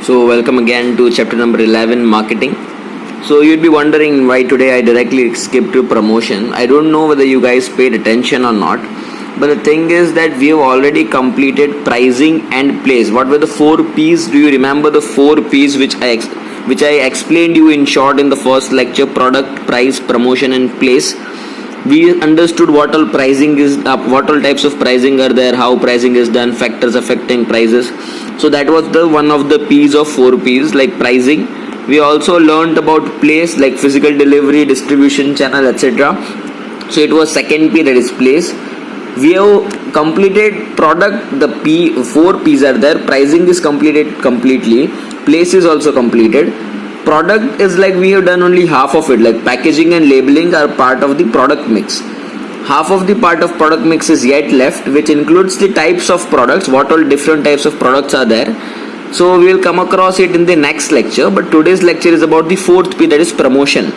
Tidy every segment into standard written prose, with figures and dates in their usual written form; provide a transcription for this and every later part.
So welcome again to chapter number 11, marketing. So you'd be wondering why today I directly skipped to promotion. I don't know whether you guys paid attention or not, but the thing is that we have already completed pricing and place. What were the 4 P's? Do you remember the 4 P's which I explained you in short in the first lecture? Product, price, promotion and place. We understood what all pricing is, what all types of pricing are there, how pricing is done, factors affecting prices. So that was the one of the P's of 4 P's, like pricing. We also learned about place, like physical delivery, distribution channel, etc. So it was second P, that is place. We have completed product. The 4 P's are there. Pricing is completed completely. Place is also completed. Product is like we have done only half of it, like packaging and labeling are part of the product mix. Half of the part of product mix is yet left, which includes the types of products, what all different types of products are there. So we will come across it in the next lecture, but today's lecture is about the 4th P, that is promotion.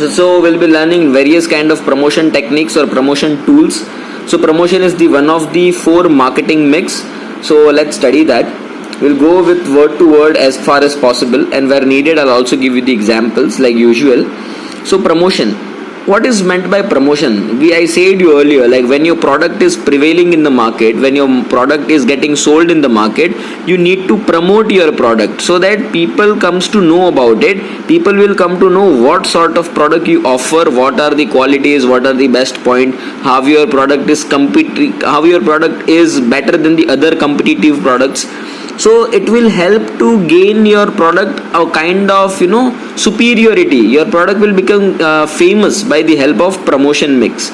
So we'll be learning various kind of promotion techniques or promotion tools. So promotion is the one of the 4 marketing mix. So let's study that. We'll go with word to word as far as possible, and where needed I'll also give you the examples like usual. So promotion. What is meant by promotion? I said you earlier, like when your product is prevailing in the market, when your product is getting sold in the market, you need to promote your product so that people comes to know about it. People will come to know what sort of product you offer, what are the qualities, what are the best point, how your product is better than the other competitive products. So it will help to gain your product a kind of superiority. Your product will become famous by the help of promotion mix.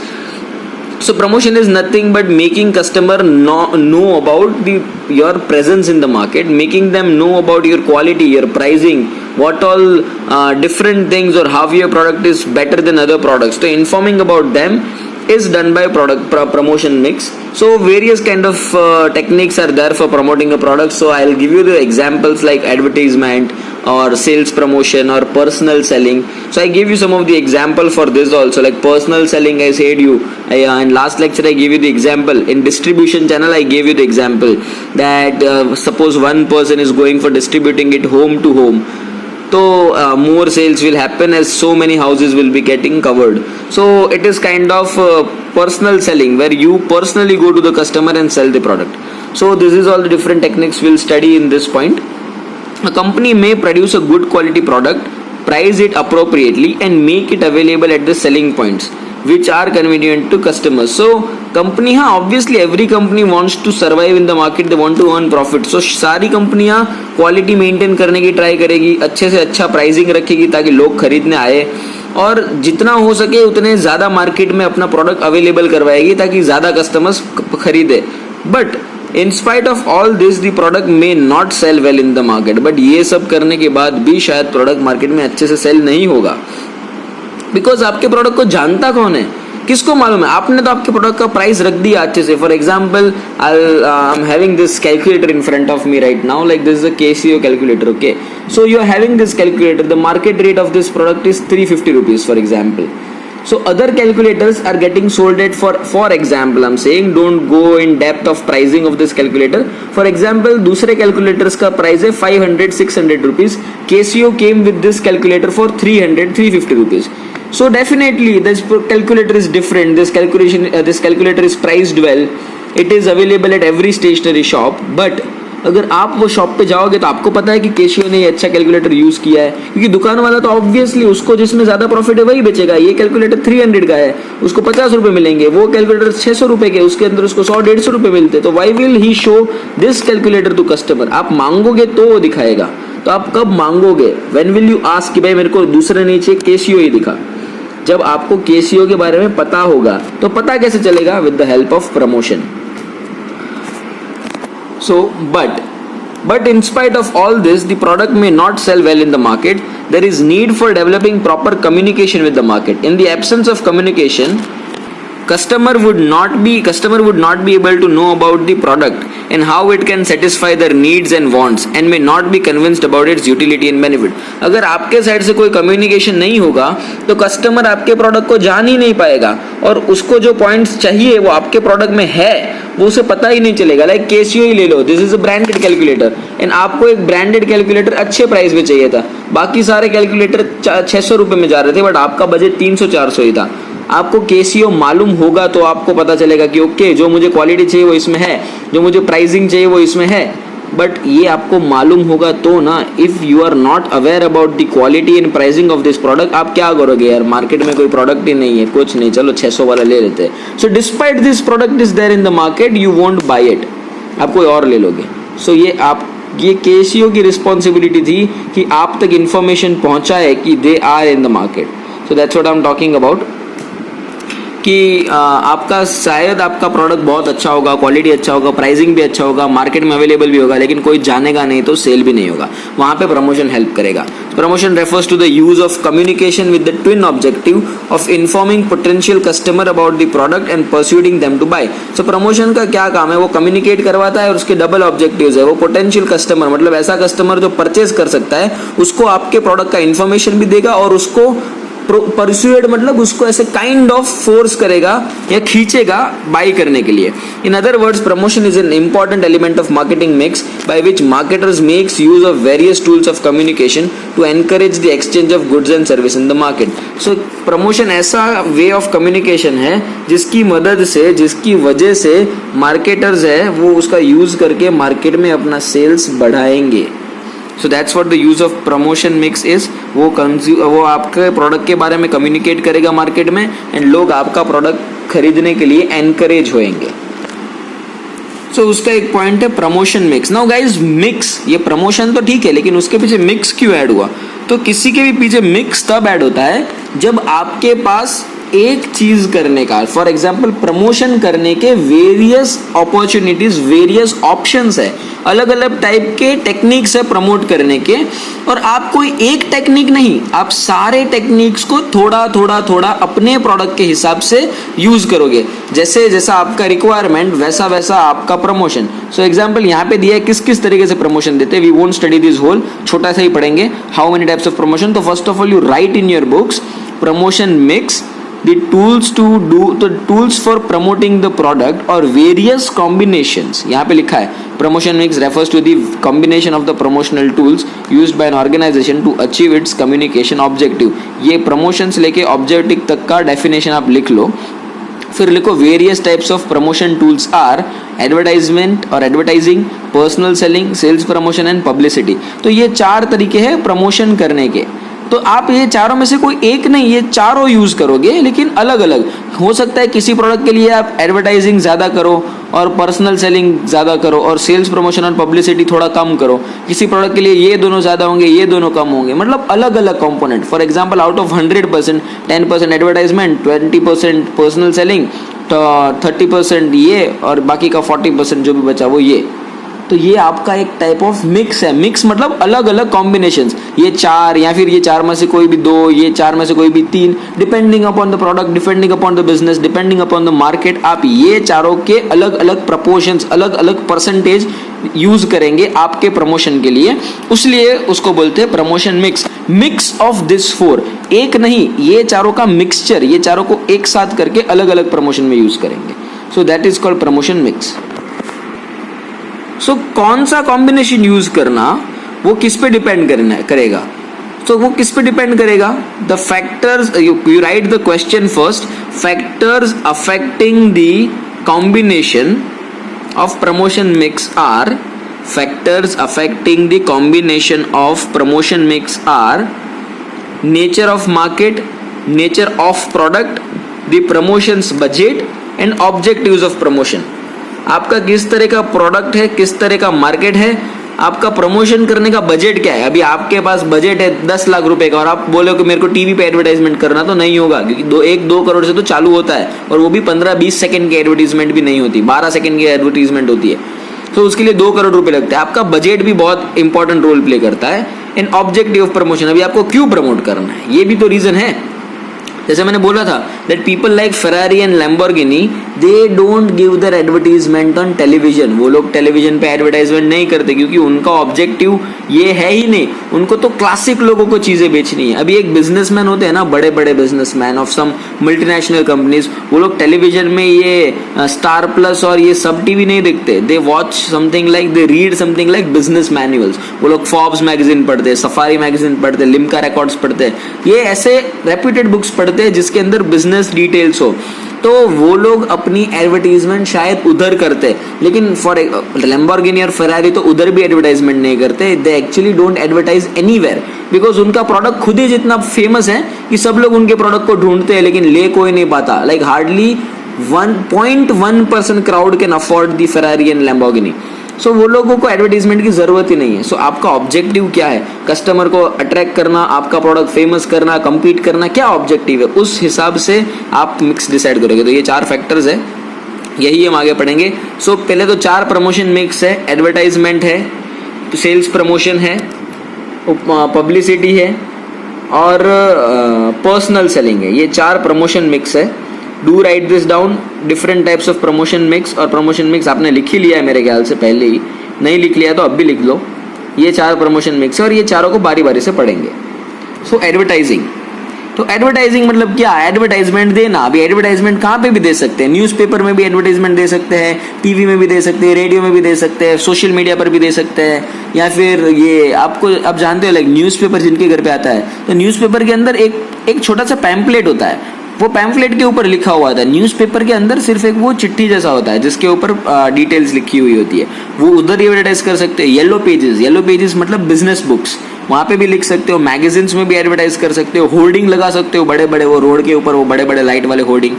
So promotion is nothing but making customer know about your presence in the market, making them know about your quality, your pricing, what all different things, or how your product is better than other products. So informing about them is done by promotion mix. So various kind of techniques are there for promoting a product. So I'll give you the examples like advertisement or sales promotion or personal selling. So I give you some of the example for this also, like personal selling. I said in last lecture I gave you the example. In distribution channel I gave you the example that suppose one person is going for distributing it home to home. So more sales will happen as so many houses will be getting covered. So it is kind of personal selling where you personally go to the customer and sell the product. So this is all the different techniques we'll study in this point. A company may produce a good quality product, price it appropriately and make it available at the selling points which are convenient to customers. So company, obviously every company wants to survive in the market, they want to earn profit. So सारी कंपनियां quality maintain करने की try करेगी, अच्छे से अच्छा pricing रखेगी ताकि लोग खरीदने आए, और जितना हो सके उतने ज़्यादा मार्केट में अपना प्रोडक्ट अवेलेबल करवाएगी ताकि ज़्यादा कस्टमर्स खरीदे. But in spite of all this the product may not sell well in the market. But ये सब करने के बाद भी शायद प्रोडक्ट मार्केट में अच्छे से सेल नहीं होगा, बिकॉज आपके प्रोडक्ट को जानता कौन है, किसको मालूम है. आपने तो आपके प्रोडक्ट का प्राइस रख दिया अच्छे से. For example I am having this calculator in front of me right now, like this is a KCO calculator. Okay, so you are having this calculator, the market rate of this product is 350 rupees for example. So other calculators are getting sold at for example I'm saying don't go in depth of pricing of this calculator. For example दूसरे calculators का price है 500-600 rupees. KCO came with this calculator for 300-350 rupees. So definitely this calculator is different. This calculator is priced well. It is available at every stationery shop. But अगर आप वो shop पे जाओगे तो आपको पता है कि केशियो ने अच्छा कैलकुलेटर यूज किया है, क्योंकि दुकान वाला तो ऑब्वियसली उसको जिसमें ज्यादा प्रॉफिट है वही बेचेगा. ये कैलकुलेटर 300 का है, उसको 50 रुपए मिलेंगे. वो कैलकुलेटर 600 रुपए के, उसके अंदर उसको 100-150 रुपए मिलते. तो why will he show this calculator to customer? आप मांगोगे तो वो दिखाएगा. तो आप कब मांगोगे? व्हेन विल यू आस्क कि भाई मेरे को दूसरे नीचे केशियो ही दिखा. जब आपको केशियो के बारे में पता होगा. तो पता कैसे चलेगा? With the help of promotion. So, but in spite of all this, the product may not sell well in the market. There is need for developing proper communication with the market. In the absence of communication, customer would not be able to know about the product and how it can satisfy their needs and wants and may not be convinced about its utility and benefit. अगर आपके side से कोई communication नहीं होगा तो customer आपके product को जान ही नहीं पाएगा और उसको जो पॉइंट्स चाहिए वो आपके प्रोडक्ट में है वो उसे पता ही नहीं चलेगा. लाइक केसीओ ही ले लो, this is a branded calculator and आपको एक ब्रांडेड कैलकुलेटर अच्छे प्राइस में चाहिए था. बाकी सारे कैलकुलेटर 600 रुपए में जा रहे थे बट आपका बजट 300-400 ही था. आपको केसीओ मालूम होगा तो आपको पता चलेगा कि ओके जो मुझे क्वालिटी चाहिए वो इसमें है, जो मुझे प्राइसिंग चाहिए वो इसमें है. बट ये आपको मालूम होगा तो ना. If you are not aware about the quality and pricing of this product, आप क्या करोगे यार, मार्केट में कोई प्रोडक्ट ही नहीं है, कुछ नहीं, चलो 600 वाला ले लेते हैं. So despite this product is there in the market, you won't buy it, आप कोई और ले लोगे. सो ये केसीओ की रिस्पॉन्सिबिलिटी थी कि आप तक इंफॉर्मेशन पहुंचाए कि they are in the market. So that's what I am talking about कि आपका शायद आपका प्रोडक्ट बहुत अच्छा होगा, क्वालिटी अच्छा होगा, प्राइसिंग भी अच्छा होगा, मार्केट में अवेलेबल भी होगा, लेकिन कोई जानेगा नहीं तो सेल भी नहीं होगा. वहाँ पे प्रमोशन हेल्प करेगा. Promotion refers to the use of communication with the twin objective of informing potential customer about the product and persuading them to buy. So promotion का क्या काम है, वो कम्युनिकेट करवाता है और उसके डबल ऑब्जेक्टिव्स है. वो पोटेंशियल कस्टमर मतलब ऐसा कस्टमर जो परचेज कर सकता है उसको आपके प्रोडक्ट का इन्फॉर्मेशन भी देगा और उसको परस्यूड मतलब उसको ऐसे काइंड ऑफ फोर्स करेगा या खींचेगा बाई करने के लिए. In other words promotion is an important element of marketing mix by which marketers makes use of various tools of communication to encourage the exchange of goods and service in the market. So promotion ऐसा way of communication है जिसकी मदद से, जिसकी वजह से marketers है वो उसका यूज करके मार्केट में अपना सेल्स बढ़ाएंगे. सो that's what the use of promotion mix is. वो आपके प्रोडक्ट के बारे में कम्युनिकेट करेगा मार्केट में एंड लोग आपका प्रोडक्ट खरीदने के लिए एनकरेज होएंगे. सो उसका एक पॉइंट है promotion mix. Now guys mix, ये प्रमोशन तो ठीक है लेकिन उसके पीछे मिक्स क्यों ऐड हुआ? तो किसी के भी पीछे मिक्स तब ऐड होता है जब आपके पास एक चीज करने का, फॉर एग्जाम्पल प्रमोशन करने के वेरियस अपॉर्चुनिटीज, वेरियस ऑप्शंस है, अलग अलग टाइप के टेक्निक्स है प्रमोट करने के और आप कोई एक टेक्निक नहीं, आप सारे टेक्निक्स को थोड़ा थोड़ा अपने प्रोडक्ट के हिसाब से यूज करोगे. जैसे जैसा आपका रिक्वायरमेंट वैसा वैसा आपका प्रमोशन. सो एग्जाम्पल यहाँ पे दिया है किस किस तरीके से प्रमोशन देते हैं. We won't study this whole, छोटा सा ही पढ़ेंगे how many types of promotion. तो first of all you write in your books promotion mix, the tools for promoting the product or various combinations. यहाँ पे लिखा है promotion mix refers to the combination of the promotional tools used by an organization to achieve its communication objective. ये promotions लेके objective तक का definition आप लिख लो. फिर लिखो various types of promotion tools are advertisement और advertising, personal selling, sales promotion and publicity. तो ये 4 तरीके हैं प्रमोशन करने के. तो आप ये चारों में से कोई एक नहीं, ये चारों यूज करोगे लेकिन अलग अलग. हो सकता है किसी प्रोडक्ट के लिए आप एडवर्टाइजिंग ज़्यादा करो और पर्सनल सेलिंग ज़्यादा करो और सेल्स प्रमोशन और पब्लिसिटी थोड़ा कम करो. किसी प्रोडक्ट के लिए ये दोनों ज़्यादा होंगे, ये दोनों कम होंगे. मतलब अलग अलग component. For example out of 100% 10% advertisement, 20% personal selling, 30% ये और बाकी का 40% जो भी बचा वो ये. तो ये आपका एक टाइप ऑफ मिक्स है. मिक्स मतलब अलग अलग कॉम्बिनेशंस. ये 4 या फिर ये 4 में से कोई भी 2, ये 4 में से कोई भी 3, depending upon the product, depending upon the business, depending upon the market, आप ये चारों के अलग अलग प्रपोर्शंस, अलग अलग परसेंटेज यूज करेंगे आपके प्रमोशन के लिए. इसलिए उसको बोलते हैं promotion mix. Mix of this 4, एक नहीं, ये चारों का मिक्सचर, ये चारों को एक साथ करके अलग अलग प्रमोशन में यूज करेंगे. So that is called promotion mix. So कौन सा कॉम्बिनेशन यूज करना वो किस पे डिपेंड करेगा. तो वो किस पे डिपेंड करेगा? The factors, you right the question first. Factors affecting the combination of promotion mix are, factors affecting the combination of promotion mix are nature of market, nature of product, the promotions budget and objectives of promotion. आपका किस तरह का product है, किस तरह का market है, आपका प्रमोशन करने का बजट क्या है. अभी आपके पास बजट है 10 लाख रुपए का और आप बोले कि मेरे को टीवी पे एडवर्टाइजमेंट करना, तो नहीं होगा, क्योंकि 1-2 करोड़ से तो चालू होता है और वो भी 15-20 सेकंड की एडवर्टीजमेंट भी नहीं होती, 12 सेकंड की एडवर्टीजमेंट होती है. तो उसके लिए 2 करोड़ रुपए लगते हैं. आपका बजट भी बहुत इंपॉर्टेंट रोल प्ले करता है. एंड ऑब्जेक्टिव ऑफ प्रमोशन, अभी आपको क्यों प्रमोट करना है, ये भी तो रीजन है. जैसे मैंने बोला था that people like Ferrari and Lamborghini they don't give their advertisement on television. वो लोग टेलीविजन पे एडवर्टाइजमेंट नहीं करते क्योंकि उनका ऑब्जेक्टिव ये है ही नहीं. उनको तो क्लासिक लोगों को चीजें बेचनी है. अभी एक बिजनेसमैन होते हैं ना, बड़े बड़े businessman of some multinational companies, वो लोग टेलीविजन में ये स्टार प्लस और ये सब टीवी नहीं देखते. They watch something like, they read something like business manuals. वो लोग फॉर्ब्स मैगजीन पढ़ते, सफारी मैगजीन पढ़ते, लिम्का रिकॉर्ड्स पढ़ते, ये ऐसे रेप्यूटेड बुक्स पढ़ते जिसके अंदर बिजनेस डिटेल्स हो. तो वो लोग अपनी एडवर्टीजमेंट शायद उधर करते, लेकिन फॉर लैम्बोर्गिनी और फेरारी तो उधर भी एडवर्टाइजमेंट नहीं करते. They actually don't advertise anywhere because उनका प्रोडक्ट खुद ही जितना फेमस है कि सब लोग उनके प्रोडक्ट को ढूंढते हैं लेकिन ले कोई नहीं पाता. Like hardly 1.1% crowd can afford the Ferrari and Lamborghini. So वो लोगों को एडवर्टीजमेंट की जरूरत ही नहीं है. सो आपका ऑब्जेक्टिव क्या है? कस्टमर को अट्रैक्ट करना, आपका प्रोडक्ट फेमस करना, compete करना, क्या ऑब्जेक्टिव है? उस हिसाब से आप मिक्स डिसाइड करोगे. तो ये 4 फैक्टर्स है, यही हम आगे पढ़ेंगे. सो पहले तो 4 प्रमोशन मिक्स है. एडवर्टाइजमेंट है, सेल्स प्रमोशन है, पब्लिसिटी है और पर्सनल सेलिंग है. ये 4 प्रमोशन मिक्स है. Do right this down, different types of promotion mix. और प्रमोशन मिक्स आपने लिख ही लिया है मेरे ख्याल से पहले ही, नहीं लिख लिया तो अब भी लिख लो. ये 4 प्रमोशन मिक्स है और ये चारों को बारी बारी से पढ़ेंगे. सो एडवर्टाइजिंग, तो एडवर्टाइजिंग मतलब क्या? एडवर्टाइजमेंट देना. अभी एडवर्टाइजमेंट कहाँ पे भी दे सकते हैं? न्यूज़पेपर में भी एडवर्टाइजमेंट दे सकते हैं, टीवी में भी दे सकते हैं, रेडियो में भी दे सकते हैं, सोशल मीडिया पर भी दे सकते हैं. या फिर ये आपको आप जानते हो लाइक न्यूज़पेपर जिनके घर पे आता है, तो न्यूज़पेपर के अंदर एक छोटा सा पैम्पलेट होता है. वो पैम्फलेट के ऊपर लिखा हुआ था. न्यूज़पेपर के अंदर सिर्फ एक वो चिट्ठी जैसा होता है जिसके ऊपर डिटेल्स लिखी हुई होती है. वो उधर एडवर्टाइज कर सकते हैं. येलो पेजेस मतलब बिजनेस बुक्स, वहाँ पे भी लिख सकते हो. मैगजीन्स में भी एडवर्टाइज कर सकते हो. होर्डिंग लगा सकते हो बड़े बड़े, वो रोड के ऊपर वो बड़े बड़े लाइट वाले होर्डिंग.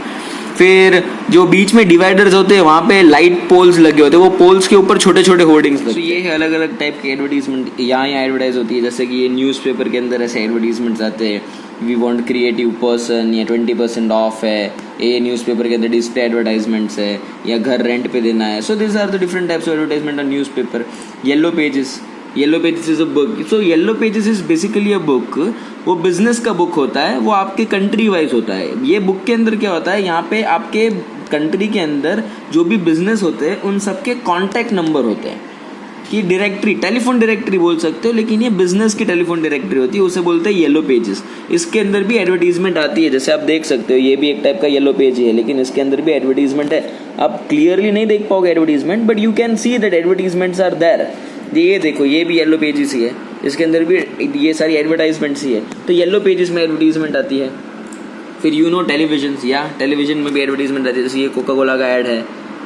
फिर जो बीच में डिवाइडर्स होते हैं वहाँ पे लाइट पोल्स लगे होते हैं, वो पोल्स के ऊपर छोटे छोटे होर्डिंग्स लगते हैं. तो ये है अलग अलग टाइप की एडवर्टीजमेंट यहाँ एडवर्टाइज होती है. जैसे कि ये न्यूज़पेपर के अंदर ऐसे एडवर्टीजमेंट्स आते हैं, वी वांट क्रिएटिव पर्सन, या 20% ऑफ है. ये न्यूज़पेपर के अंदर डिस्प्ले एडवर्टाइजमेंट्स है, या घर रेंट पे देना है. So this are the different types of advertisement on newspaper. Yellow pages is a book. So yellow pages is basically a book. वो बिजनेस का बुक होता है, वो आपके कंट्री वाइज होता है. ये बुक के अंदर क्या होता है, यहाँ पे आपके कंट्री के अंदर जो भी बिजनेस होते हैं उन सबके कॉन्टैक्ट नंबर होते हैं. कि डायरेक्टरी, टेलीफोन डायरेक्टरी बोल सकते हो, लेकिन ये बिजनेस की टेलीफोन डायरेक्टरी होती है, उसे बोलते हैं येलो पेजेस. इसके अंदर भी एडवर्टीजमेंट आती है, जैसे आप देख सकते हो ये भी एक टाइप का येलो पेज है, लेकिन इसके अंदर भी एडवर्टीजमेंट है. आप क्लियरली नहीं देख पाओगे advertisement, but you can see that advertisements are there. ये देखो, ये भी येलो पेजेस ही है, इसके अंदर भी ये सारी एडवर्टाइजमेंट्स ही है. तो येलो पेजेस में एडवर्टीजमेंट आती है. फिर टेलीविजन, या टेलीविजन में भी एडवर्टीजमेंट आती है. जैसे ये कोका कोला का ऐड है,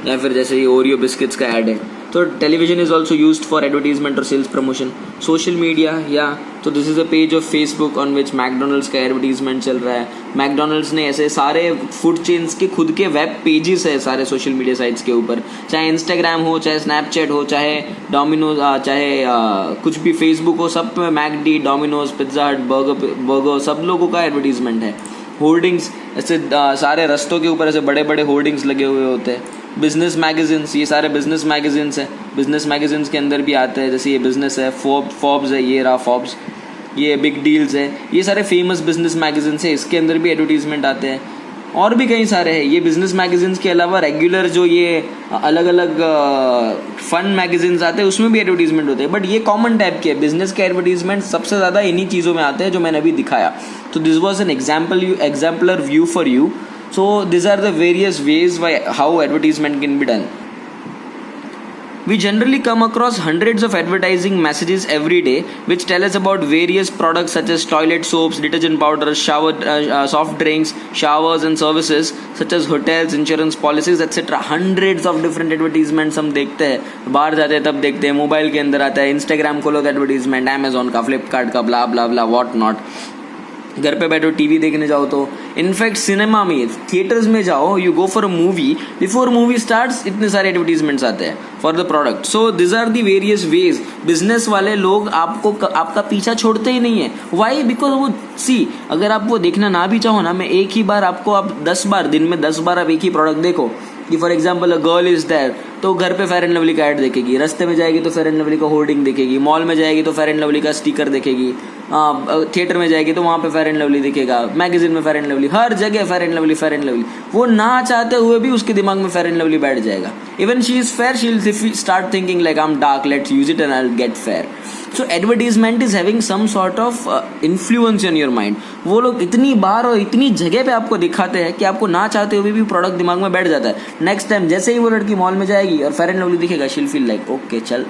या फिर जैसे ये ओरियो बिस्किट्स का ऐड है. तो television is also used for advertisement और सेल्स प्रमोशन. सोशल मीडिया, या तो this is a page of Facebook on which McDonald's का एडवर्टीजमेंट चल रहा है. मैकडोनल्ड्स ने ऐसे सारे फूड चेन्स के खुद के वेब पेजेस है सारे सोशल मीडिया साइट्स के ऊपर. चाहे इंस्टाग्राम हो, चाहे स्नैपचैट हो, चाहे डोमिनोज, चाहे कुछ भी फेसबुक हो, सब में मैकडी, डोमिनोज, पिज्जा हट, बर्गर सब लोगों का एडवर्टीजमेंट है. होर्डिंग्स, ऐसे सारे रस्तों के ऊपर ऐसे बड़े बड़े होर्डिंग्स लगे हुए होते हैं. बिजनेस मैगजीन्स, ये सारे बिजनेस मैगजीन्स हैं. बिजनेस मैगजीन्स के अंदर भी आते हैं, जैसे ये बिजनेस है, फोर्ब्स है, ये रहा फोर्ब्स, ये बिग डील्स है. ये सारे फेमस बिजनेस मैगजीन्स है, इसके अंदर भी एडवर्टीजमेंट आते हैं. और भी कई सारे हैं. ये बिजनेस मैगजीन्स के अलावा रेगुलर जो ये अलग अलग फन मैगजीन्स आते हैं उसमें भी एडवर्टीजमेंट होते हैं. बट ये कॉमन टाइप के बिजनेस के एडवर्टीजमेंट सबसे ज़्यादा इन्हीं चीज़ों में आते हैं जो मैंने अभी दिखाया. तो this was an exemplar view for you. So these are the various ways by how advertisement can be done. We generally come across hundreds of advertising messages every day which tell us about various products such as toilet soaps, detergent powders, soft drinks, showers and services such as hotels, insurance policies etc. Hundreds of different advertisements हम देखते हैं. बाहर जाते हैं तब देखते हैं, mobile के अंदर आता है, इंस्टाग्राम खोलो तो एडवर्टीजमेंट, अमेजोन का, फ्लिपकार्ट का, ब्ला ब्ला ब्ला व्हाट नॉट. घर पे बैठो टीवी देखने जाओ तो, इनफैक्ट सिनेमा में, थिएटर्स में जाओ, you go for a movie, before movie starts इतने सारे एडवर्टीजमेंट्स आते हैं for the product. So this are the various ways. Business वाले लोग आपका पीछा छोड़ते ही नहीं है. वाई? बिकॉज वो अगर आप वो देखना ना भी चाहो ना, मैं एक ही बार आपको, आप 10 बार दिन में 10 बार आप एक ही प्रोडक्ट देखो, कि for example a girl is there, तो घर पे फेयर एंड लवली का ऐड देखेगी, रास्ते में जाएगी तो फेयर एंड लवली का होर्डिंग देखेगी, मॉल में जाएगी तो फेयर एंड लवली का स्टिकर देखेगी, थिएटर में जाएगी तो वहाँ पे फेयर एंड लवली दिखेगा, मैगजीन में फेयर एंड लवली, हर जगह Fair and Lovely Fair and Lovely. वो ना चाहते हुए भी उसके दिमाग में फेयर एंड लवली बैठ जाएगा। Even she is fair, she will start thinking like I am dark, let's use it and I will get fair. So advertisement is having some sort of influence in your mind. वो लोग इतनी बार और इतनी जगह पे आपको दिखाते हैं कि आपको ना चाहते हुए भी प्रोडक्ट दिमाग में बैठ जाता है। नेक्स्ट टाइम जैसे ही वो लड़की मॉल में जाएगी और फेयर एंड लवली दिखेगा, शील फील लाइक ओके चल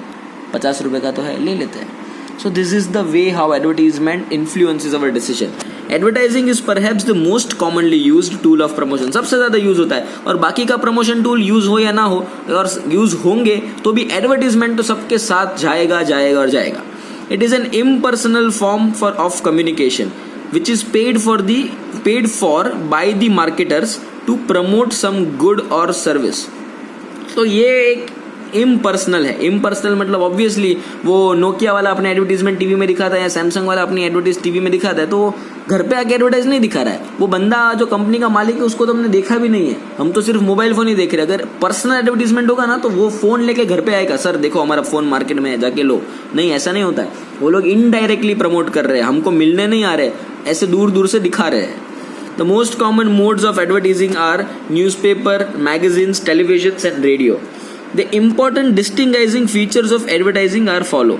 50 रुपए का तो है, ले लेते हैं। So this is the way how advertisement influences our decision. Advertising is perhaps the most commonly used tool of promotion. सबसे ज़्यादा यूज होता है, और बाकी का प्रमोशन टूल यूज हो या ना हो, और यूज होंगे तो भी एडवर्टीजमेंट तो सबके साथ जाएगा जाएगा और जाएगा। It is an impersonal form of communication which is paid for by the marketers to promote some good or service. तो ये एक इम्पर्सनल है। इम्पर्सनल मतलब ऑब्वियसली वो नोकिया वाला अपने एडवर्टीजमेंट टीवी में दिखाता है या सैमसंग वाला अपनी एडवर्टाइज टीवी में दिखाता है, तो वो घर पे आके एडवर्टाइज नहीं दिखा रहा है। वो बंदा जो कंपनी का मालिक है उसको तो हमने देखा भी नहीं है, हम तो सिर्फ मोबाइल फोन ही देख रहे हैं। अगर पर्सनल एडवर्टीजमेंट होगा ना तो वो फोन लेके घर पे आएगा, सर देखो हमारा फोन मार्केट में है, जाके लो। नहीं, ऐसा नहीं होता है। वो लोग इनडायरेक्टली प्रमोट कर रहे हैं, हमको मिलने नहीं आ रहे, ऐसे दूर दूर से दिखा रहे हैं। The most common modes of advertising are newspaper, magazines, televisions and radio. The important distinguishing features of advertising are follow.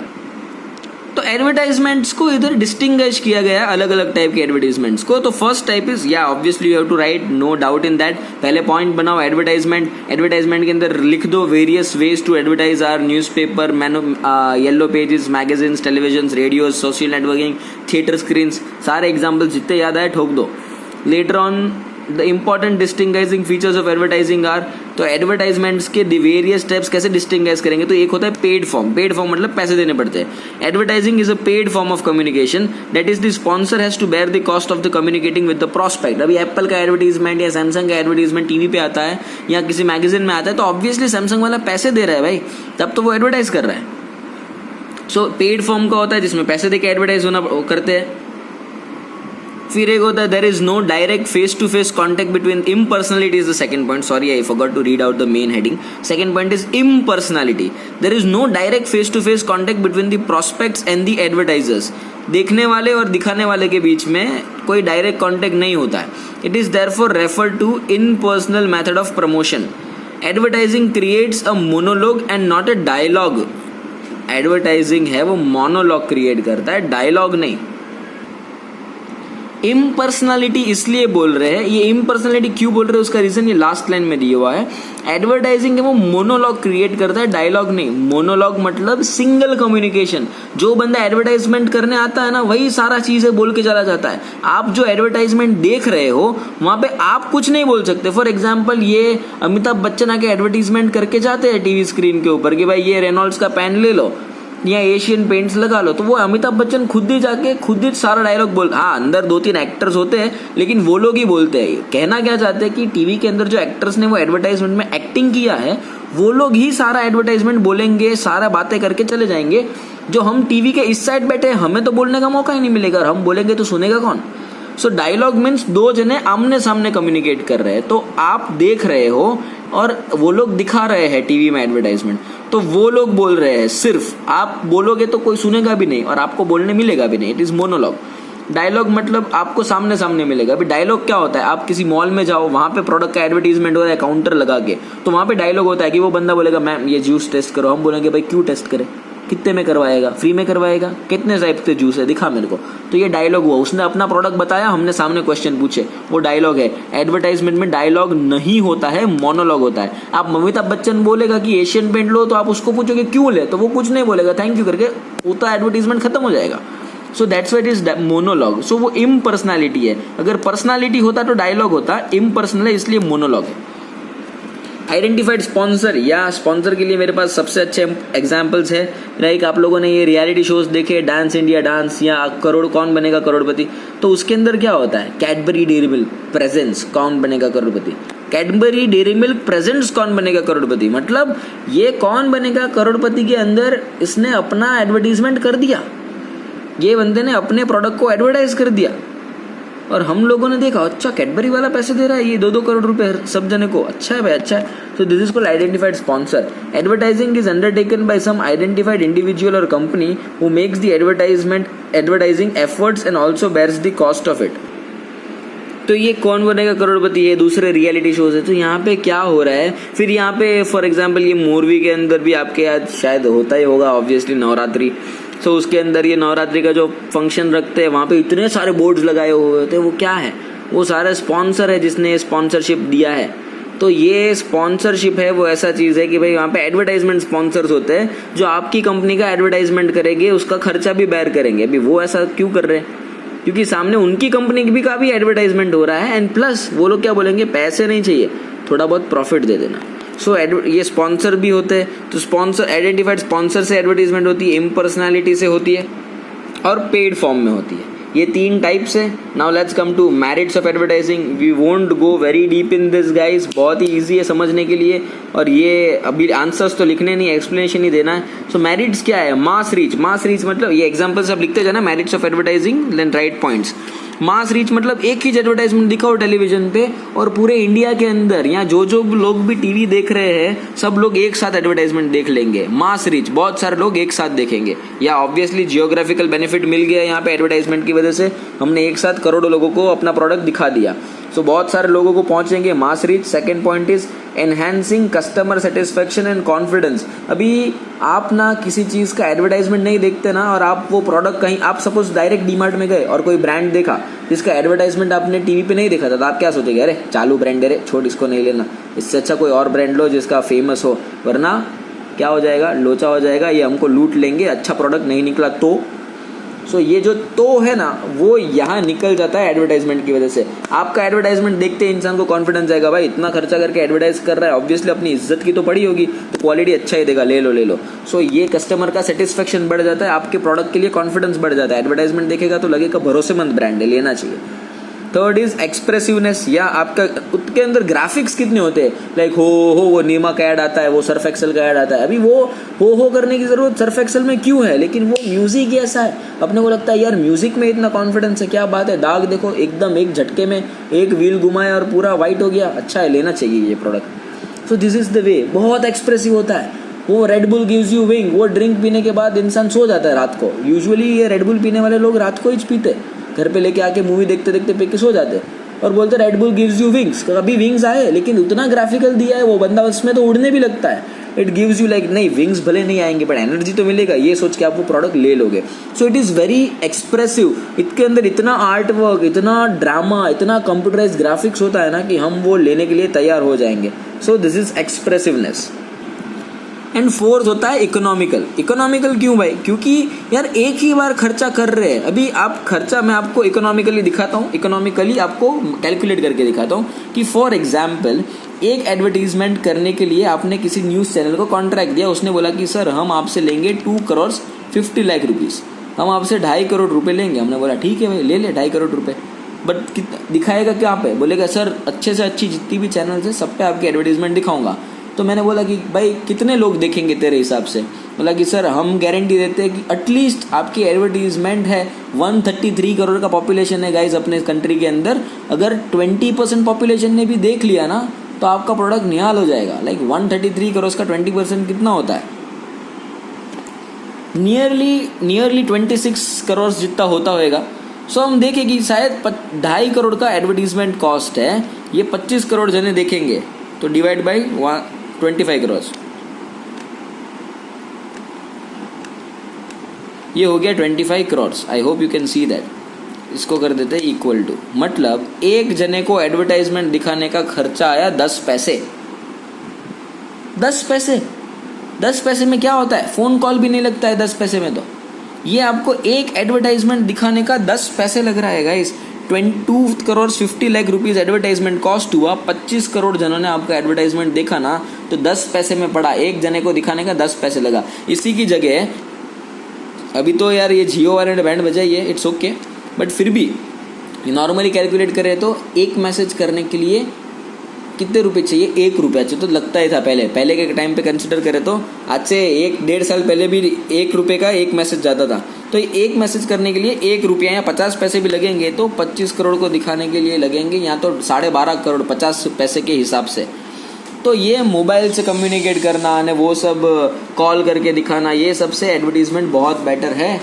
तो एडवर्टाइजमेंट्स को इधर डिस्टिंग्विश किया गया है अलग अलग टाइप के एडवर्टाइजमेंट्स को। तो फर्स्ट टाइप इज, या obviously you have to write, no doubt in that. पहले पॉइंट बनाओ एडवर्टाइजमेंट, एडवर्टाइजमेंट के अंदर लिख दो various ways to advertise are newspaper, yellow pages, magazines, television, radio, social networking, theatre screens, सारे एग्जाम्पल जितने याद आए ठोक दो। Later on the important distinguishing features of advertising are, तो एडवर्टाइजमेंट्स के वेरियस स्टेप्स कैसे डिस्टिंग्विश करेंगे, तो एक होता है पेड फॉर्म। पेड फॉर्म मतलब पैसे देने पड़ते हैं। Advertising is a paid form of communication, that is the sponsor has to bear the cost of the communicating with the prospect. अभी एप्पल का एडवर्टीजमेंट या सैमसंग का एडवर्टीजमेंट टीवी पे आता है या किसी मैगजीन में आता है, तो ऑब्वियसली सैमसंग वाला पैसे दे रहा है भाई, तब तो वो एडवर्टाइज कर रहा है। सो पेड फॉर्म का होता है जिसमें पैसे दे के एडवर्टाइज होना करते हैं। फिर एक होता है there is no direct face to face contact between, impersonality is the second point, sorry I forgot to read out the main heading. Second point is impersonality, there is no direct face to face contact between the prospects and the advertisers. देखने वाले और दिखाने वाले के बीच में कोई direct contact नहीं होता है। It is therefore refer to impersonal method of promotion. Advertising creates a monologue and not a dialogue. Advertising है वो मोनोलॉग क्रिएट करता है, डायलॉग नहीं। इम्पर्सनैलिटी इसलिए बोल रहे हैं, ये इम्पर्सनैलिटी क्यों बोल रहे हैं उसका रीजन ये लास्ट लाइन में दिया हुआ है। एडवर्टाइजिंग है वो मोनोलॉग क्रिएट करता है, डायलॉग नहीं। मोनोलॉग मतलब सिंगल कम्युनिकेशन। जो बंदा एडवर्टाइजमेंट करने आता है ना वही सारा चीजें बोल के चला जाता है। आप जो एडवर्टाइजमेंट देख रहे हो वहां पे आप कुछ नहीं बोल सकते। फॉर एग्जाम्पल ये अमिताभ बच्चन आके एडवर्टीजमेंट करके जाते हैं टीवी स्क्रीन के ऊपर कि भाई ये रेनॉल्ड्स का पेन ले लो या एशियन पेंट्स लगा लो, तो वो अमिताभ बच्चन खुद ही जाके खुद ही सारा डायलॉग बोल, हाँ अंदर 2-3 एक्टर्स होते हैं लेकिन वो लोग ही बोलते हैं। कहना क्या चाहते हैं कि टीवी के अंदर जो एक्टर्स ने वो एडवर्टाइजमेंट में एक्टिंग किया है वो लोग ही सारा एडवर्टाइजमेंट बोलेंगे, सारा बातें करके चले जाएंगे। जो हम टीवी के इस साइड बैठे हैं हमें तो बोलने का मौका ही नहीं मिलेगा, और हम बोलेंगे तो सुनेगा कौन। सो डायलॉग मीन्स दो जने आमने सामने कम्युनिकेट कर रहे हैं, तो आप देख रहे हो और वो लोग दिखा रहे हैं टीवी में एडवर्टाइजमेंट, तो वो लोग बोल रहे हैं। सिर्फ आप बोलोगे तो कोई सुनेगा भी नहीं और आपको बोलने मिलेगा भी नहीं। It is monologue. डायलॉग मतलब आपको सामने सामने मिलेगा। अभी डायलॉग क्या होता है, आप किसी मॉल में जाओ वहां पे प्रोडक्ट का एडवर्टीजमेंट हो रहा है काउंटर लगा के, तो वहां पे डायलॉग होता है कि वो बंदा बोलेगा मैम ये जूस टेस्ट करो। हम बोलेंगे भाई क्यों टेस्ट करे, कितने में करवाएगा, फ्री में करवाएगा, कितने टाइप के जूस है दिखा मेरे को। तो ये डायलॉग हुआ, उसने अपना प्रोडक्ट बताया, हमने सामने क्वेश्चन पूछे, वो डायलॉग है। एडवर्टाइजमेंट में डायलॉग नहीं होता है, मोनोलॉग होता है। आप अमिताभ बच्चन बोलेगा कि एशियन पेंट लो, तो आप उसको पूछोगे क्यों ले, तो वो कुछ नहीं बोलेगा, थैंक यू करके उतना एडवर्टीजमेंट खत्म हो जाएगा। So that's what is monologue. So वो इम्पर्सनैलिटी है। अगर पर्सनैलिटी होता तो डायलॉग होता, इम्पर्सनल है इसलिए मोनोलॉग है। आइडेंटिफाइड स्पॉन्सर, या स्पॉन्सर के लिए मेरे पास सबसे अच्छे एग्जाम्पल्स है। लाइक आप लोगों ने ये रियलिटी शोज देखे, डांस इंडिया डांस या कौन बनेगा करोड़पति, तो उसके अंदर क्या होता है, कैडबरी डेयरी मिल्क प्रेजेंट्स कौन बनेगा करोड़पति। कैडबरी डेयरी मिल्क प्रेजेंट्स कौन बनेगा करोड़पति, मतलब ये कौन बनेगा करोड़पति के अंदर इसने अपना एडवर्टीजमेंट कर दिया, ये बंदे ने अपने प्रोडक्ट को एडवर्टाइज कर दिया और हम लोगों ने देखा अच्छा कैडबरी वाला पैसे दे रहा है, ये 2-2 करोड़ रुपए सब जने को, अच्छा है भाई अच्छा है। So this is called identified sponsor. Advertising is undertaken by some identified individual or company who makes the advertising efforts and also bears the cost of it. तो ये कौन बनेगा करोड़पति, ये दूसरे रियलिटी शोज है. तो यहाँ पे क्या हो रहा है फिर, यहाँ पे फॉर एग्जांपल ये मोरवी के अंदर भी आपके आज शायद होता ही होगा ऑब्वियसली नवरात्रि. तो उसके अंदर ये नवरात्रि का जो फंक्शन रखते हैं वहाँ पे इतने सारे बोर्ड्स लगाए हुए होते हैं. वो क्या है, वो सारा स्पॉन्सर है जिसने स्पॉन्सरशिप दिया है. तो ये स्पॉन्सरशिप है वो ऐसा चीज़ है कि भाई वहाँ पे एडवर्टाइजमेंट स्पॉन्सर्स होते हैं जो आपकी कंपनी का एडवर्टाइजमेंट करेंगे, उसका खर्चा भी बेयर करेंगे. अभी वो ऐसा क्यों कर रहे हैं, क्योंकि सामने उनकी कंपनी की भी का भी एडवर्टाइजमेंट हो रहा है. एंड प्लस वो लोग क्या बोलेंगे, पैसे नहीं चाहिए, थोड़ा बहुत प्रॉफिट दे देना. सो ये स्पॉन्सर भी होते हैं. तो स्पॉन्सर, आइडेंटिफाइड स्पॉन्सर से एडवर्टाइजमेंट होती है, इम्पर्सनैलिटी से होती है और पेड फॉर्म में होती है. ये 3 टाइप्स है. Now let's come to merits of advertising. We won't go very deep in this guys, बहुत ही ईजी है समझने के लिए. और ये अभी आंसर्स तो लिखने नहीं, एक्सप्लेनेशन ही देना है. सो मेरिट्स क्या है, मास रीच. मास रीच मतलब ये एग्जांपल्स आप लिखते जाना, merits of advertising then write points. Mass reach मतलब एक ही एडवर्टाइजमेंट दिखाओ टेलीविजन पे और पूरे इंडिया के अंदर या जो लोग भी टीवी देख रहे हैं सब लोग एक साथ एडवर्टाइजमेंट देख लेंगे. मास रीच, बहुत सारे लोग एक साथ देखेंगे. या ऑब्वियसली जियोग्राफिकल बेनिफिट मिल गया यहाँ पे एडवर्टाइजमेंट की वजह से, हमने एक साथ करोड़ों लोगों को अपना प्रोडक्ट दिखा दिया. सो बहुत सारे लोगों को पहुंचेंगे, mass reach. Second point is enhancing customer satisfaction and confidence. अभी आप ना किसी चीज़ का एडवर्टाइजमेंट नहीं देखते ना, और आप वो प्रोडक्ट कहीं, आप सपोज डायरेक्ट डीमार्ट में गए और कोई ब्रांड देखा जिसका एडवर्टाइजमेंट आपने टीवी पे नहीं देखा था, तो आप क्या सोचेंगे, अरे चालू ब्रांड है रे, छोड़ इसको नहीं लेना, इससे अच्छा कोई और ब्रांड लो जिसका फेमस हो. वरना क्या हो जाएगा, लोचा हो जाएगा, ये हमको लूट लेंगे, अच्छा प्रोडक्ट नहीं निकला तो. सो ये जो तो है ना वो यहाँ निकल जाता है एडवर्टाइजमेंट की वजह से. आपका एडवर्टाइजमेंट देखते ही इंसान को कॉन्फिडेंस आएगा, भाई इतना खर्चा करके एडवर्टाइज कर रहा है, ऑब्वियसली अपनी इज्जत की तो पड़ी होगी, तो क्वालिटी अच्छा ही देगा, ले लो. सो ये कस्टमर का सेटिस्फेक्शन बढ़ जाता है, आपके प्रोडक्ट के लिए कॉन्फिडेंस बढ़ जाता है. एडवर्टाइजमेंट देखेगा तो लगेगा भरोसेमंद ब्रांड है, लेना चाहिए. थर्ड इज एक्सप्रेसिवनेस, या आपका उसके अंदर ग्राफिक्स कितने होते हैं, लाइक हो वो नीमा का ऐड आता है, वो सर्फ एक्सेल का ऐड आता है. अभी वो हो करने की जरूरत सर्फ एक्सेल में क्यों है, लेकिन वो म्यूजिक ही ऐसा है, अपने को लगता है यार म्यूजिक में इतना कॉन्फिडेंस है, क्या बात है, दाग देखो एकदम एक झटके में एक व्हील घुमाया और पूरा वाइट हो गया, अच्छा है, लेना चाहिए ये product. So this is the way, बहुत एक्सप्रेसिव होता है. वो red bull gives you wing, वो ड्रिंक पीने के बाद इंसान सो जाता है रात को. यूजुअली ये रेड बुल पीने वाले लोग रात को ही पीते, घर पे लेके आके मूवी देखते देखते पी के सो जाते और बोलते red bull gives you wings. कभी विंग्स आए, लेकिन उतना ग्राफिकल दिया है वो बंदा, उसमें तो उड़ने भी लगता है. इट गिव्स यू लाइक, नहीं विंग्स भले नहीं आएंगे बट एनर्जी तो मिलेगा, ये सोच के आप वो प्रोडक्ट ले लोगे. So it is very expressive. इसके अंदर इतना आर्ट वर्क, इतना ड्रामा, इतना कंप्यूटराइज ग्राफिक्स होता है ना कि हम वो लेने के लिए तैयार हो जाएंगे. So this is expressiveness. And fourth होता है इकोनॉमिकल. इकोनॉमिकल क्यों भाई, क्योंकि यार एक ही बार खर्चा कर रहे हैं. अभी आप खर्चा, मैं आपको इकोनॉमिकली दिखाता हूँ, इकोनॉमिकली आपको कैलकुलेट करके दिखाता हूँ कि फॉर एग्जाम्पल एक एडवर्टीजमेंट करने के लिए आपने किसी न्यूज़ चैनल को कॉन्ट्रैक्ट दिया. उसने बोला कि सर हम आपसे लेंगे 2,50,00,000 रुपीज़, हम आपसे 2.5 करोड़ रुपए लेंगे. हमने बोला ठीक है भाई ले ले 2.5 करोड़ रुपए, बट दिखाएगा क्या पे, बोलेगा सर अच्छे से अच्छी जितनी भी चैनल्स है सब पे आपकी एडवर्टीजमेंट दिखाऊंगा. तो मैंने बोला कि भाई कितने लोग देखेंगे तेरे हिसाब से, बोला कि सर हम गारंटी देते हैं कि एटलीस्ट आपकी एडवर्टीजमेंट है, 133 करोड़ का पॉपुलेशन है गाइज अपने कंट्री के अंदर, अगर 20% पॉपुलेशन ने भी देख लिया ना तो आपका प्रोडक्ट निहाल हो जाएगा. लाइक 133 करोड़ का 20% कितना होता है, नियरली 26 करोड़ जितना होता होगा. सो हम देखें कि शायद 2.5 करोड़ का एडवर्टीजमेंट कॉस्ट है, ये 25 करोड़ जने देखेंगे तो डिवाइड बाई 25 करोड़, ये हो गया 25 crore. I hope you can see that. इसको कर देते हैं इक्वल टू, मतलब एक जने को एडवर्टाइजमेंट दिखाने का खर्चा आया 10 पैसे. 10 पैसे, 10 पैसे में क्या होता है, फ़ोन कॉल भी नहीं लगता है 10 पैसे में. तो ये आपको एक एडवर्टाइजमेंट दिखाने का 10 पैसे लग रहा है गाइस. 2,50,00,000 रुपीज़ एडवर्टाइजमेंट कॉस्ट हुआ. 25 करोड़ जनों ने आपका एडवर्टाइजमेंट देखा ना, तो 10 पैसे में पड़ा, एक जने को दिखाने का 10 पैसे लगा. इसी की जगह अभी तो यार ये जियो वाले ने बैंड बजाई है, इट्स ओके, बट फिर भी नॉर्मली कैलकुलेट करें तो एक मैसेज करने के लिए कितने रुपए चाहिए, 1 रुपया चाहिए. तो लगता ही था पहले के टाइम पे कंसिडर करें तो आज से 1-1.5 साल पहले भी 1 रुपये का एक मैसेज जाता था. तो एक मैसेज करने के लिए 1 रुपया या 50 पैसे भी लगेंगे तो 25 करोड़ को दिखाने के लिए लगेंगे, या तो 12.5 करोड़ 50 पैसे के हिसाब से. तो ये मोबाइल से कम्युनिकेट करना ने वो सब कॉल करके दिखाना, ये सबसे एडवर्टीजमेंट बहुत बेटर है।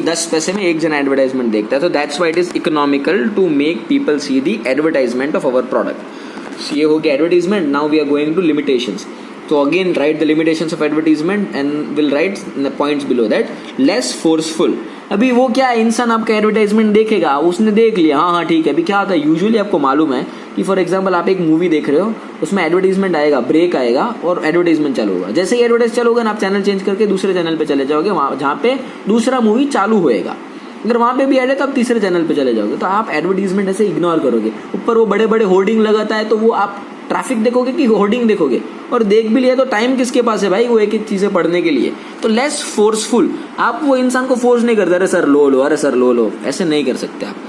10 पैसे में एक जन एडवर्टाइजमेंट देखता है, तो that's why it is economical to make people see the advertisement of our product. ये हो गया advertisement. Now we are going to limitations. So again write the limitations of advertisement and will write the points below that. Less forceful. अभी वो क्या है, इंसान आपका advertisement देखेगा, उसने देख लिया, हाँ ठीक है। अभी क्या होता है, यूजुअली आपको मालूम है कि फॉर एग्जांपल आप एक मूवी देख रहे हो, उसमें एडवर्टाइजमेंट आएगा, ब्रेक आएगा और एडवर्टाइजमेंट चालू होगा। जैसे ही एडवर्टाइज चालू होगा ना, आप चैनल चेंज करके दूसरे चैनल पे चले जाओगे, वहाँ जहाँ पे दूसरा मूवी चालू होएगा। अगर वहाँ पे भी ऐड है तो आप तीसरे चैनल पे चले जाओगे। तो आप एडवर्टीजमेंट ऐसे इग्नोर करोगे। ऊपर वो बड़े बड़े होर्डिंग लगाता है, तो वो आप ट्रैफिक देखोगे कि होर्डिंग देखोगे, और देख भी लिया तो टाइम किसके पास है भाई वो एक एक चीजें पढ़ने के लिए। तो लेस फोर्सफुल, आप वो इंसान को फोर्स नहीं करते, अरे सर लो लो, अरे सर लो लो, ऐसे नहीं कर सकते आप।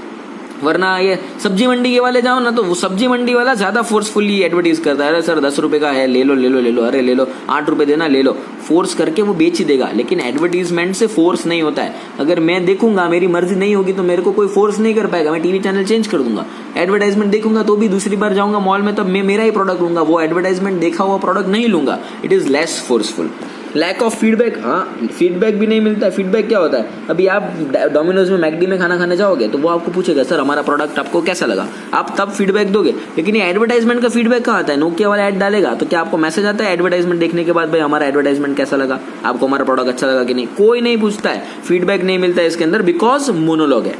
वरना ये सब्जी मंडी के वाले जाओ ना, तो वो सब्जी मंडी वाला ज्यादा फोर्सफुली एडवर्टीज करता है, अरे सर 10 रुपए का है, ले लो ले लो ले लो, अरे ले लो 8 रुपए देना, ले लो। फोर्स करके वो बेच ही देगा। लेकिन एडवर्टीजमेंट से फोर्स नहीं होता है। अगर मैं देखूंगा, मेरी मर्जी नहीं होगी, तो मेरे को कोई फोर्स नहीं कर पाएगा। मैं टीवी चैनल चेंज कर दूंगा। एडवर्टाइजमेंट देखूंगा तो भी दूसरी बार जाऊंगा मॉल में, तब मैं मेरा ही प्रोडक्ट लूंगा, वो एडवर्टाइजमेंट देखा हुआ प्रोडक्ट नहीं लूंगा। It is less forceful. Lack of feedback, हाँ फीडबैक भी नहीं मिलता है। फीडबैक क्या होता है, अभी आप डोमिनोज में मैकडी में खाना खाने जाओगे तो वो आपको पूछेगा सर हमारा प्रोडक्ट आपको कैसा लगा, आप तब फीडबैक दोगे। लेकिन ये एडवर्टाइजमेंट का फीडबैक कहाँ आता है, नोकिया वाला ऐड डालेगा तो क्या आपको मैसेज आता है एडवर्टाइजमेंट देखने के बाद, भाई हमारा एडवर्टाइजमेंट कैसा लगा, आपको हमारा प्रोडक्ट अच्छा लगा कि नहीं? कोई नहीं पूछता है, फीडबैक नहीं मिलता है इसके अंदर, बिकॉज मोनोलॉग है।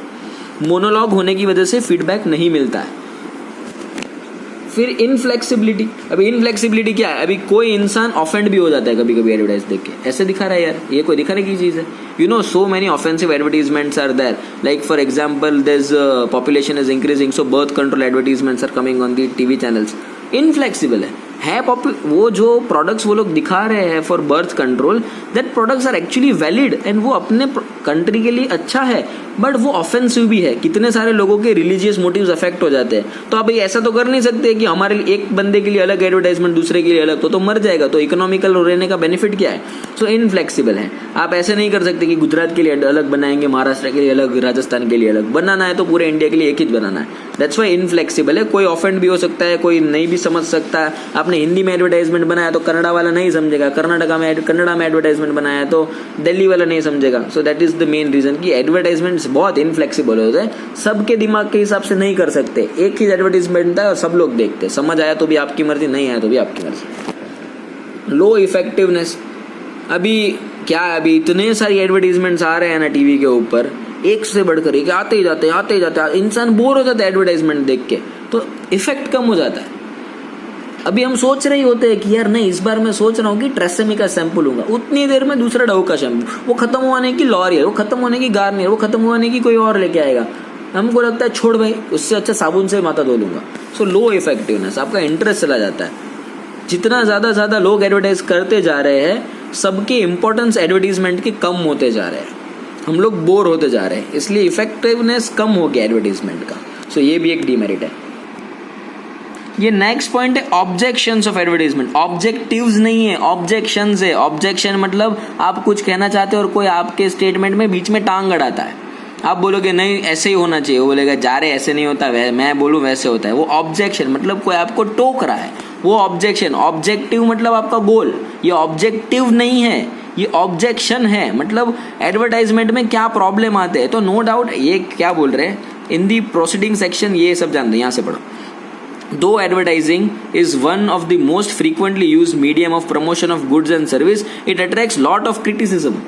मोनोलॉग होने की वजह से फीडबैक नहीं मिलता है। फिर इनफ्लेक्सिबिलिटी। अभी इनफ्लेक्सिबिलिटी क्या है, अभी कोई इंसान ऑफेंड भी हो जाता है कभी कभी एडवर्टाइज देख के, ऐसे दिखा रहा है यार, ये कोई दिखाने की चीज है। You know so many offensive advertisements are there, like for example this population is increasing, so birth control advertisements are coming on the TV channels. Inflexible है वो जो प्रोडक्ट्स वो लोग दिखा रहे हैं for birth control, that products are actually valid and वो अपने कंट्री के लिए अच्छा है, बट वो ऑफेंसिव भी है। कितने सारे लोगों के रिलीजियस मोटिव्स अफेक्ट हो जाते हैं। तो आप ऐसा तो कर नहीं सकते कि हमारे लिए एक बंदे के लिए अलग एडवर्टाइजमेंट, दूसरे के लिए अलग, तो मर जाएगा। तो इकोनॉमिकल रहने का बेनिफिट क्या है? सो इनफ्लेक्सिबल है। आप ऐसे नहीं कर सकते कि गुजरात के लिए अलग बनाएंगे, महाराष्ट्र के लिए अलग, राजस्थान के लिए अलग। बनाना है तो पूरे इंडिया के लिए एक ही बनाना है। दैट्स व्हाई इनफ्लेक्सिबल है। कोई ऑफेंड भी हो सकता है, कोई नहीं भी समझ सकता है। आपने हिंदी में एडवर्टाइजमेंट बनाया तो कन्नड़ा वाला नहीं समझेगा, कर्नाटका में कन्नड़ा में एडवर्टाइजमेंट बनाया तो दिल्ली वाला नहीं समझेगा। So that is the main reason कि एडवर्टाइजमेंट्स बहुत इनफ्लेक्सिबल होते हैं। सबके दिमाग के हिसाब से नहीं कर सकते। एक ही एडवर्टाइजमेंट है और सब लोग देखते हैं, समझ आया तो भी आपकी मर्जी, नहीं आया तो भी आपकी मर्जी। लो इफेक्टिवनेस। अभी क्या है, अभी इतने सारी एडवर्टाइजमेंट्स आ रहे हैं ना टीवी के ऊपर, एक से बढ़कर एक आते ही जाते इंसान बोर हो जाता है एडवर्टाइजमेंट देख के, तो इफेक्ट कम हो जाता है। अभी हम सोच रहे होते हैं कि यार नहीं, इस बार मैं सोच रहा हूँ कि ट्रेसेमी का शैम्पू लूंगा, उतनी देर में दूसरा डव का शैम्पू, वो खत्म होने की लॉरियल, वो खत्म होने की गार्नियर, वो खत्म होने की कोई और लेके आएगा। हमको लगता है छोड़ भाई, उससे अच्छा साबुन से माथा धो लूंगा। सो लो इफेक्टिवनेस, आपका इंटरेस्ट चला जाता है। जितना ज्यादा लोग एडवर्टाइज करते जा रहे हैं, सबके इंपॉर्टेंस एडवर्टीजमेंट के कम होते जा रहे हैं। हम लोग बोर होते जा रहे हैं, इसलिए इफेक्टिवनेस कम हो गया एडवर्टीजमेंट का। सो ये भी एक डीमेरिट है। ये नेक्स्ट पॉइंट है ऑब्जेक्शंस ऑफ एडवर्टाइजमेंट। ऑब्जेक्टिव्स नहीं है, ऑब्जेक्शंस है। ऑब्जेक्शन मतलब आप कुछ कहना चाहते हो और कोई आपके स्टेटमेंट में बीच में टांग अड़ाता है। आप बोलोगे नहीं ऐसे ही होना चाहिए, वो बोलेगा जा रहे ऐसे नहीं होता, मैं बोलूँ वैसे होता है। वो ऑब्जेक्शन मतलब कोई आपको टोक रहा है, वो ऑब्जेक्शन। ऑब्जेक्टिव मतलब आपका गोल, ये ऑब्जेक्टिव नहीं है, ये ऑब्जेक्शन है। मतलब एडवर्टाइजमेंट में क्या प्रॉब्लम आते हैं, तो नो डाउट ये क्या बोल रहे हैं इन दी प्रोसीडिंग सेक्शन, ये सब जानते हैं, यहाँ से पढ़ो। Though advertising is one of the most frequently used medium of promotion of goods and service, it attracts lot of criticism.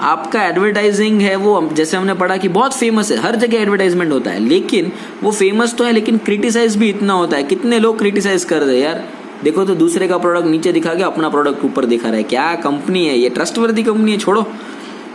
आपका एडवर्टाइजिंग है वो, जैसे हमने पढ़ा कि बहुत फेमस है, हर जगह एडवर्टाइजमेंट होता है, लेकिन वो फेमस तो है लेकिन क्रिटिसाइज भी इतना होता है। कितने लोग क्रिटिसाइज कर रहे हैं यार, देखो तो दूसरे का प्रोडक्ट नीचे दिखा के अपना प्रोडक्ट ऊपर दिखा रहा है। क्या कंपनी है ये, ट्रस्टवर्दी कंपनी है? छोड़ो।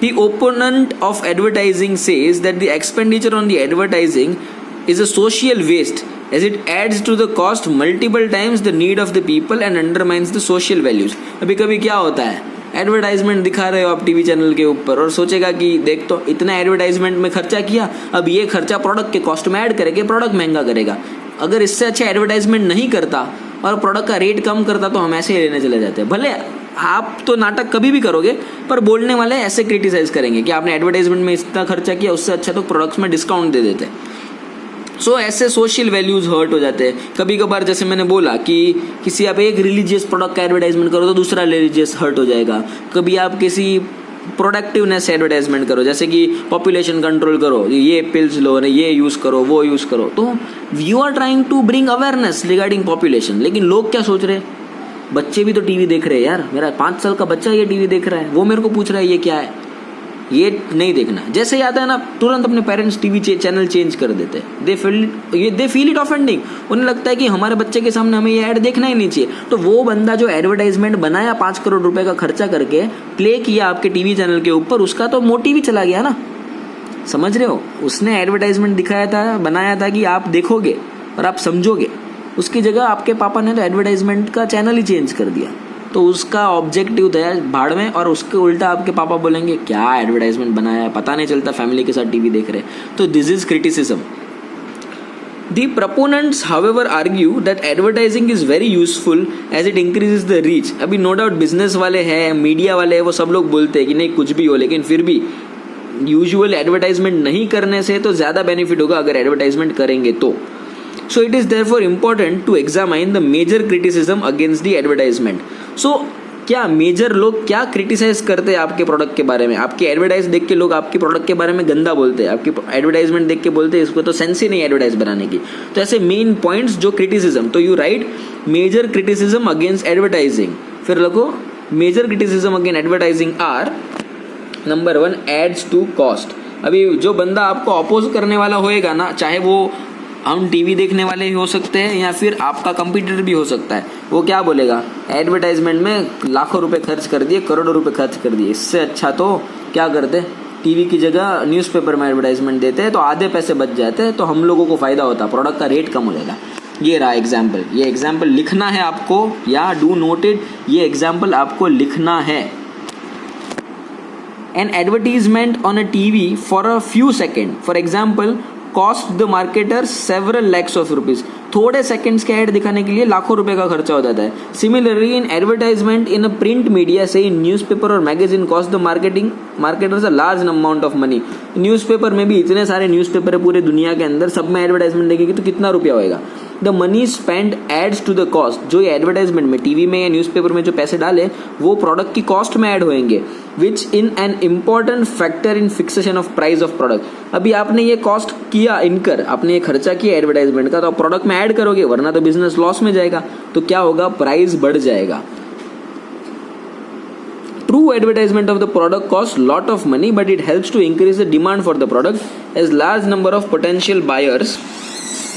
The opponent of advertising says that the expenditure on the advertising is a social waste as it adds to the cost multiple times the need of the people and undermines the social values. अभी कभी क्या होता है, advertisement दिखा रहे हो आप TV channel के ऊपर और सोचेगा कि देख तो इतना एडवर्टाइजमेंट में खर्चा किया, अब ये खर्चा प्रोडक्ट के कॉस्ट में ऐड करके प्रोडक्ट महंगा करेगा। अगर इससे अच्छा एडवर्टाइजमेंट नहीं करता और प्रोडक्ट का रेट कम करता तो हम ऐसे ही लेने चले जाते हैं। भले आप तो नाटक कभी भी करोगे, पर बोलने वाले ऐसे क्रिटिसाइज करेंगे कि आपने एडवर्टाइजमेंट में इतना खर्चा किया, उससे अच्छा तो प्रोडक्ट्स में डिस्काउंट दे देते। सो ऐसे सोशल वैल्यूज हर्ट हो जाते हैं कभी कभार। जैसे मैंने बोला कि किसी आप एक रिलीजियस प्रोडक्ट का एडवर्टाइजमेंट करो तो दूसरा रिलीजियस हर्ट हो जाएगा। कभी आप किसी प्रोडक्टिवनेस एडवर्टाइजमेंट करो, जैसे कि पॉपुलेशन कंट्रोल करो, ये पिल्स लो, ये यूज़ करो, वो यूज़ करो, तो you are trying to bring awareness regarding population. लेकिन लोग क्या सोच रहे हैं, बच्चे भी तो टीवी देख रहे हैं यार, मेरा 5 साल का बच्चा ये टीवी देख रहा है, वो मेरे को पूछ रहा है ये क्या है, ये नहीं देखना। जैसे ही आता है ना तुरंत अपने पेरेंट्स टीवी चैनल चेंज कर देते हैं। They feel it offending. उन्हें लगता है कि हमारे बच्चे के सामने हमें ये ऐड देखना ही नहीं चाहिए। तो वो बंदा जो एडवर्टाइजमेंट बनाया 5 करोड़ रुपए का खर्चा करके प्ले किया आपके टीवी चैनल के ऊपर, उसका तो मोटिव ही चला गया ना। समझ रहे हो, उसने एडवर्टाइजमेंट दिखाया था, बनाया था कि आप देखोगे और आप समझोगे। उसकी जगह आपके पापा ने तो एडवर्टाइजमेंट का चैनल ही चेंज कर दिया, तो उसका ऑब्जेक्टिव था भाड़ में। और उसके उल्टा आपके पापा बोलेंगे क्या एडवर्टाइजमेंट बनाया है, पता नहीं चलता फैमिली के साथ टीवी देख रहे। तो this is criticism. The proponents, however, argue that advertising is very useful as it increases the reach. अभी नो डाउट बिजनेस वाले हैं, मीडिया वाले हैं, वो सब लोग बोलते हैं कि नहीं कुछ भी हो, लेकिन फिर भी यूजुअल एडवर्टाइजमेंट नहीं करने से तो ज़्यादा बेनिफिट होगा अगर एडवर्टाइजमेंट करेंगे तो। So it is therefore important to examine the major criticism against the advertisement. So क्या मेजर लोग क्या क्रिटिसाइज करते हैं आपके प्रोडक्ट के बारे में। आपकी एडवर्टाइज देख के लोग आपके प्रोडक्ट के बारे में गंदा बोलते हैं, आपकी एडवर्टाइजमेंट देख के बोलते हैं इसको तो सेंस ही नहीं एडवर्टाइज बनाने की। तो ऐसे मेन पॉइंट्स जो क्रिटिसिज्म, तो you write major criticism against advertising, फिर लिखो major criticism against advertising are number 1 adds to cost. अभी जो बंदा आपको अपोज करने वाला होएगा ना, चाहे वो हम टीवी देखने वाले ही हो सकते हैं या फिर आपका कंप्यूटर भी हो सकता है, वो क्या बोलेगा, एडवर्टाइजमेंट में लाखों रुपए खर्च कर दिए, करोड़ों रुपए खर्च कर दिए, इससे अच्छा तो क्या करते, टीवी की जगह न्यूज़पेपर में एडवर्टाइजमेंट देते हैं तो आधे पैसे बच जाते हैं, तो हम लोगों को फ़ायदा होता, प्रोडक्ट का रेट कम हो जाएगा। ये रहा एग्जाम्पल। ये एग्जाम्पल लिखना है आपको, या डू नोटेड, ये एग्जाम्पल आपको लिखना है। An advertisement on a TV for a few seconds, for example, cost the marketer several lakhs of rupees. थोड़े सेकंड्स के ऐड दिखाने के लिए लाखों रुपए का खर्चा हो जाता है। Similarly in advertisement in a print media से इन न्यूज़पेपर और magazine cost the marketers a large amount of money. Newspaper में भी इतने सारे न्यूज़पेपर है पूरे दुनिया के अंदर, सब में एडवर्टाइजमेंट देखेगी तो कितना रुपया होएगा। The money spend adds to the cost. जो ये एडवर्टाइजमेंट में टीवी में या न्यूज़पेपर में जो पैसे डाले वो प्रोडक्ट की कॉस्ट में ऐड होंगे, which in an important factor in fixation of price of product. अभी आपने ये कॉस्ट किया इनकर, आपने ये खर्चा किया एडवर्टाइजमेंट का, तो आप प्रोडक्ट में ऐड करोगे, वरना तो बिजनेस लॉस में जाएगा, तो क्या होगा, प्राइस बढ़ जाएगा। True advertisement of the product costs lot of money, but it helps to increase the demand for the product as large number of potential buyers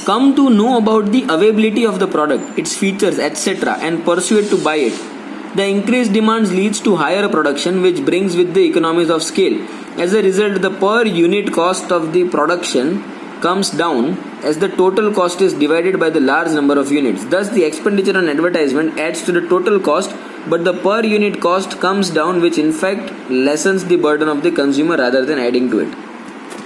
come to know about the availability of the product, its features, etc. and persuade to buy it. The increased demand leads to higher production, which brings with the economies of scale. As a result, the per unit cost of the production comes down as the total cost is divided by the large number of units. Thus, the expenditure on advertisement adds to the total cost, but the per unit cost comes down, which in fact lessens the burden of the consumer rather than adding to it.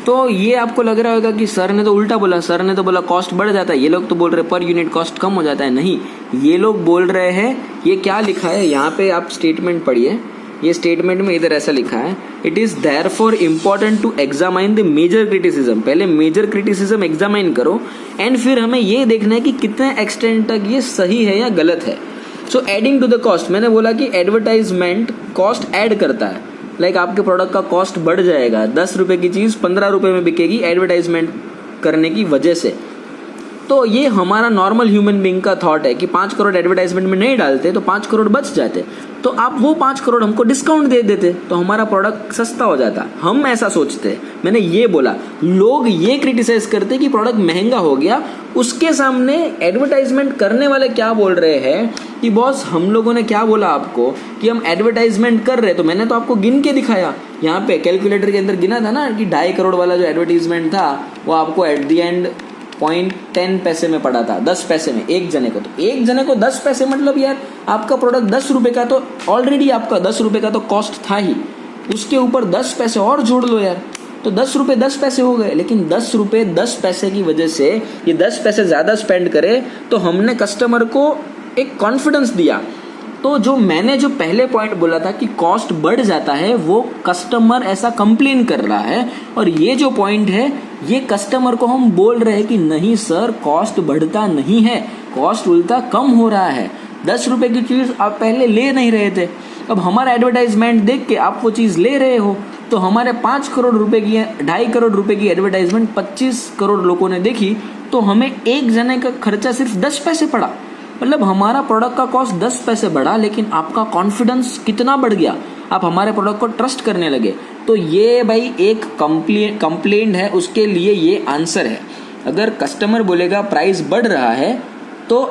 तो ये आपको लग रहा होगा कि sir ने तो उल्टा बोला, सर ने तो बोला कॉस्ट बढ़ जाता है, ये लोग तो बोल रहे पर यूनिट कॉस्ट कम हो जाता है। नहीं, ये लोग बोल रहे हैं, ये क्या लिखा है यहाँ पे आप स्टेटमेंट पढ़िए। ये स्टेटमेंट में इधर ऐसा लिखा है, it is therefore important to examine the major criticism. पहले मेजर क्रिटिसिज्म एग्जामाइन करो एंड फिर हमें ये देखना है कि कितने एक्सटेंट तक ये सही है या गलत है। So adding to the cost, मैंने बोला कि एडवर्टाइजमेंट कॉस्ट ऐड करता है। लाइक आपके प्रोडक्ट का कॉस्ट बढ़ जाएगा, 10 रुपये की चीज़ 15 रुपये में बिकेगी एडवर्टाइजमेंट करने की वजह से। तो ये हमारा नॉर्मल ह्यूमन बीइंग का थॉट है कि 5 करोड़ एडवर्टाइजमेंट में नहीं डालते तो 5 करोड़ बच जाते, तो आप वो 5 करोड़ हमको डिस्काउंट दे देते तो हमारा प्रोडक्ट सस्ता हो जाता। हम ऐसा सोचते हैं, मैंने ये बोला। लोग ये क्रिटिसाइज करते कि प्रोडक्ट महंगा हो गया, उसके सामने एडवर्टाइजमेंट करने वाले क्या बोल रहे हैं कि बॉस हम लोगों ने क्या बोला आपको कि हम एडवर्टाइजमेंट कर रहे, तो मैंने तो आपको गिन के दिखाया, यहाँ पे कैलकुलेटर के अंदर गिना था ना कि 2.5 करोड़ वाला जो एडवर्टाइजमेंट था वो आपको एट द एंड 0.10 पैसे में पड़ा था, 10 पैसे में एक जने को। तो एक जने को 10 पैसे, मतलब यार आपका प्रोडक्ट 10 रुपये का, तो ऑलरेडी आपका 10 रुपये का तो कॉस्ट था ही, उसके ऊपर 10 पैसे और जोड़ लो यार, तो 10 रुपये 10 पैसे हो गए। लेकिन 10 रुपये 10 पैसे की वजह से ये 10 पैसे ज़्यादा स्पेंड करे तो हमने कस्टमर को एक कॉन्फिडेंस दिया। तो जो मैंने जो पहले पॉइंट बोला था कि कॉस्ट बढ़ जाता है, वो कस्टमर ऐसा कंप्लेन कर रहा है, और ये जो पॉइंट है ये कस्टमर को हम बोल रहे हैं कि नहीं सर, कॉस्ट बढ़ता नहीं है, कॉस्ट उल्टा कम हो रहा है। 10 रुपए की चीज़ आप पहले ले नहीं रहे थे, अब हमारा एडवर्टाइजमेंट देख के आप वो चीज़ ले रहे हो, तो हमारे 5 करोड़ रुपए की 2.5 करोड़ रुपए की एडवर्टाइजमेंट 25 करोड़ लोगों ने देखी, तो हमें एक जने का खर्चा सिर्फ 10 पैसे पड़ा। मतलब हमारा प्रोडक्ट का कॉस्ट 10 पैसे बढ़ा, लेकिन आपका कॉन्फिडेंस कितना बढ़ गया, आप हमारे प्रोडक्ट को ट्रस्ट करने लगे। तो ये भाई एक कंप्लेंट है, उसके लिए ये आंसर है। अगर कस्टमर बोलेगा प्राइस बढ़ रहा है, तो